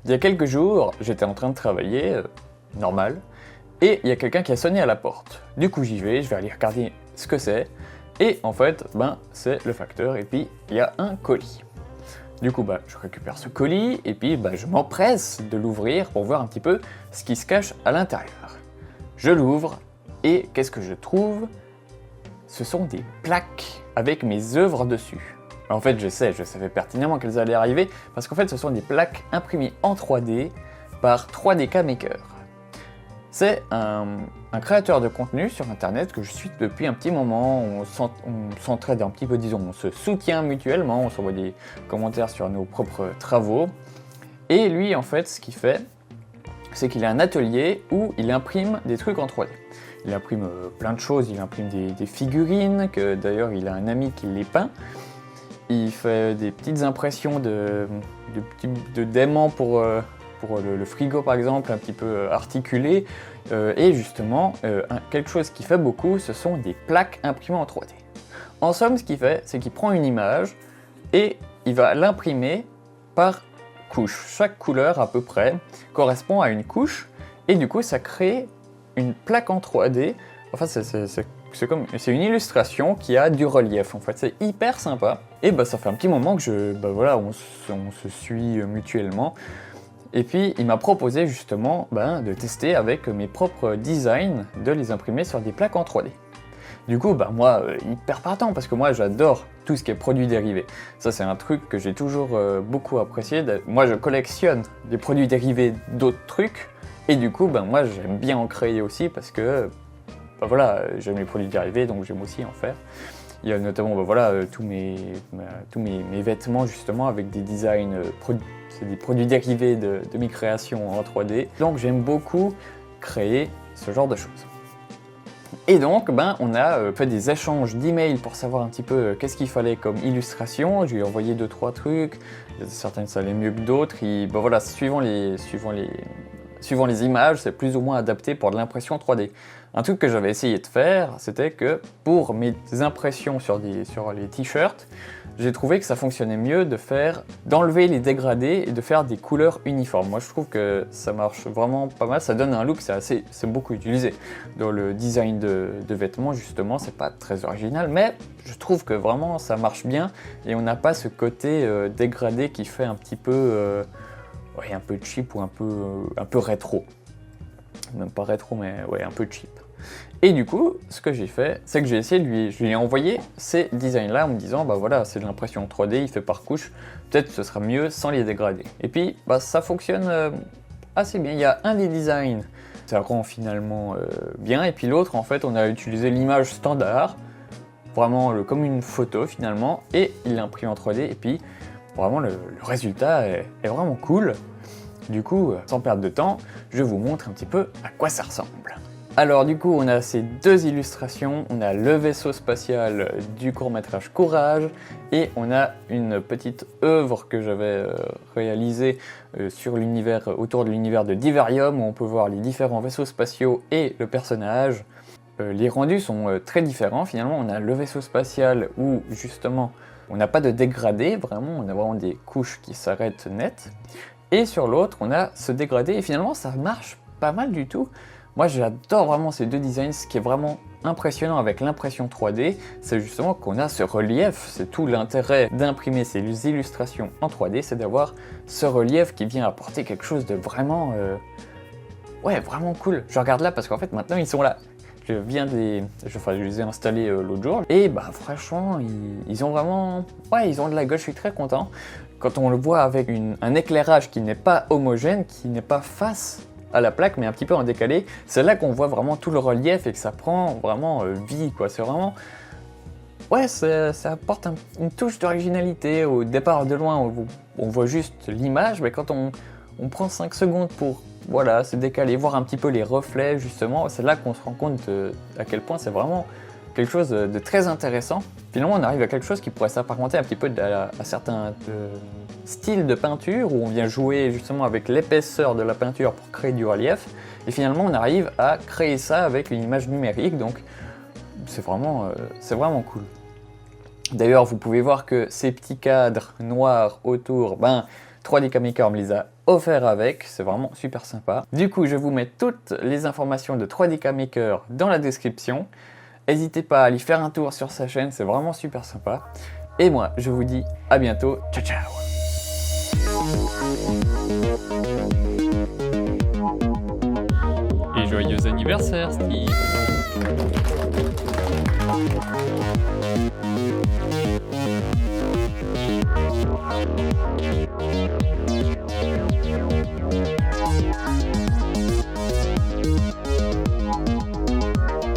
Il y a quelques jours, j'étais en train de travailler, normal, et il y a quelqu'un qui a sonné à la porte. Du coup j'y vais, je vais aller regarder ce que c'est, et en fait, c'est le facteur, et puis il y a un colis. Du coup, je récupère ce colis, et puis je m'empresse de l'ouvrir pour voir un petit peu ce qui se cache à l'intérieur. Je l'ouvre, et qu'est-ce que je trouve? Ce sont des plaques avec mes œuvres dessus. En fait, je savais pertinemment qu'elles allaient arriver, parce qu'en fait, ce sont des plaques imprimées en 3D par 3DK Maker. C'est un créateur de contenu sur internet que je suis depuis un petit moment. On s'entraide un petit peu, disons, on se soutient mutuellement, on s'envoie des commentaires sur nos propres travaux. Et lui, en fait, ce qu'il fait, c'est qu'il a un atelier où il imprime des trucs en 3D. Il imprime plein de choses, il imprime des figurines, que d'ailleurs il a un ami qui les peint. Il fait des petites impressions de d'aimants pour le frigo par exemple, un petit peu articulé. Et justement, quelque chose qu'il fait beaucoup, ce sont des plaques imprimées en 3D. En somme, ce qu'il fait, c'est qu'il prend une image et il va l'imprimer par couche. Chaque couleur à peu près correspond à une couche et du coup ça crée une plaque en 3D. Enfin c'est une illustration qui a du relief en fait, c'est hyper sympa. Et ça fait un petit moment que on se suit mutuellement. Et puis il m'a proposé justement de tester avec mes propres designs, de les imprimer sur des plaques en 3D. Du coup, moi, hyper partant, parce que moi j'adore tout ce qui est produits dérivés. Ça c'est un truc que j'ai toujours beaucoup apprécié. Moi je collectionne des produits dérivés d'autres trucs, et du coup, moi j'aime bien en créer aussi, parce que j'aime les produits dérivés, donc j'aime aussi en faire. Il y a notamment tous mes vêtements justement avec des designs, c'est des produits dérivés de mes créations en 3D. Donc j'aime beaucoup créer ce genre de choses. Et donc on a fait des échanges d'emails pour savoir un petit peu qu'est-ce qu'il fallait comme illustration. Je lui ai envoyé 2-3 trucs, certaines ça allait mieux que d'autres. Suivant les images, c'est plus ou moins adapté pour de l'impression 3D. Un truc que j'avais essayé de faire, c'était que pour mes impressions sur les t-shirts, j'ai trouvé que ça fonctionnait mieux d'enlever les dégradés et de faire des couleurs uniformes. Moi je trouve que ça marche vraiment pas mal, ça donne un look, c'est beaucoup utilisé. Dans le design de vêtements justement, c'est pas très original, mais je trouve que vraiment ça marche bien et on n'a pas ce côté dégradé qui fait un petit peu... un peu cheap ou un peu rétro. Même pas rétro, mais un peu cheap. Et du coup, ce que j'ai fait, c'est que je lui ai envoyé ces designs-là en me disant, c'est de l'impression 3D, il fait par couche, peut-être que ce sera mieux sans les dégrader. Et puis, ça fonctionne assez bien. Il y a un des designs, ça rend finalement bien, et puis l'autre, en fait, on a utilisé l'image standard, vraiment comme une photo finalement, et il l'imprime en 3D, et puis vraiment le résultat est vraiment cool. Du coup, sans perdre de temps, je vous montre un petit peu à quoi ça ressemble. Alors du coup, on a ces deux illustrations, on a le vaisseau spatial du court-métrage Courage, et on a une petite œuvre que j'avais réalisée autour de l'univers de Diverium, où on peut voir les différents vaisseaux spatiaux et le personnage. Les rendus sont très différents, finalement on a le vaisseau spatial où justement on n'a pas de dégradé, vraiment, on a vraiment des couches qui s'arrêtent net. Et sur l'autre, on a ce dégradé, et finalement, ça marche pas mal du tout. Moi, j'adore vraiment ces deux designs. Ce qui est vraiment impressionnant avec l'impression 3D, c'est justement qu'on a ce relief. C'est tout l'intérêt d'imprimer ces illustrations en 3D, c'est d'avoir ce relief qui vient apporter quelque chose de vraiment... vraiment cool. Je regarde là parce qu'en fait, maintenant, ils sont là. Je les ai installés l'autre jour et franchement ils ont vraiment, ils ont de la gueule, je suis très content. Quand on le voit avec un éclairage qui n'est pas homogène, qui n'est pas face à la plaque mais un petit peu en décalé, c'est là qu'on voit vraiment tout le relief et que ça prend vraiment vie quoi. C'est vraiment, ça apporte une touche d'originalité. Au départ de loin on voit juste l'image, mais quand on prend 5 secondes pour se décaler, voir un petit peu les reflets justement, c'est là qu'on se rend compte à quel point c'est vraiment quelque chose de très intéressant. Finalement on arrive à quelque chose qui pourrait s'apparenter un petit peu à certains styles de peinture où on vient jouer justement avec l'épaisseur de la peinture pour créer du relief, et finalement on arrive à créer ça avec une image numérique, donc c'est vraiment cool. D'ailleurs vous pouvez voir que ces petits cadres noirs autour, 3DK Maker me les a offerts avec, c'est vraiment super sympa. Du coup, je vous mets toutes les informations de 3DK Maker dans la description. N'hésitez pas à aller faire un tour sur sa chaîne, c'est vraiment super sympa. Et moi, je vous dis à bientôt. Ciao, ciao! Et joyeux anniversaire, Steve!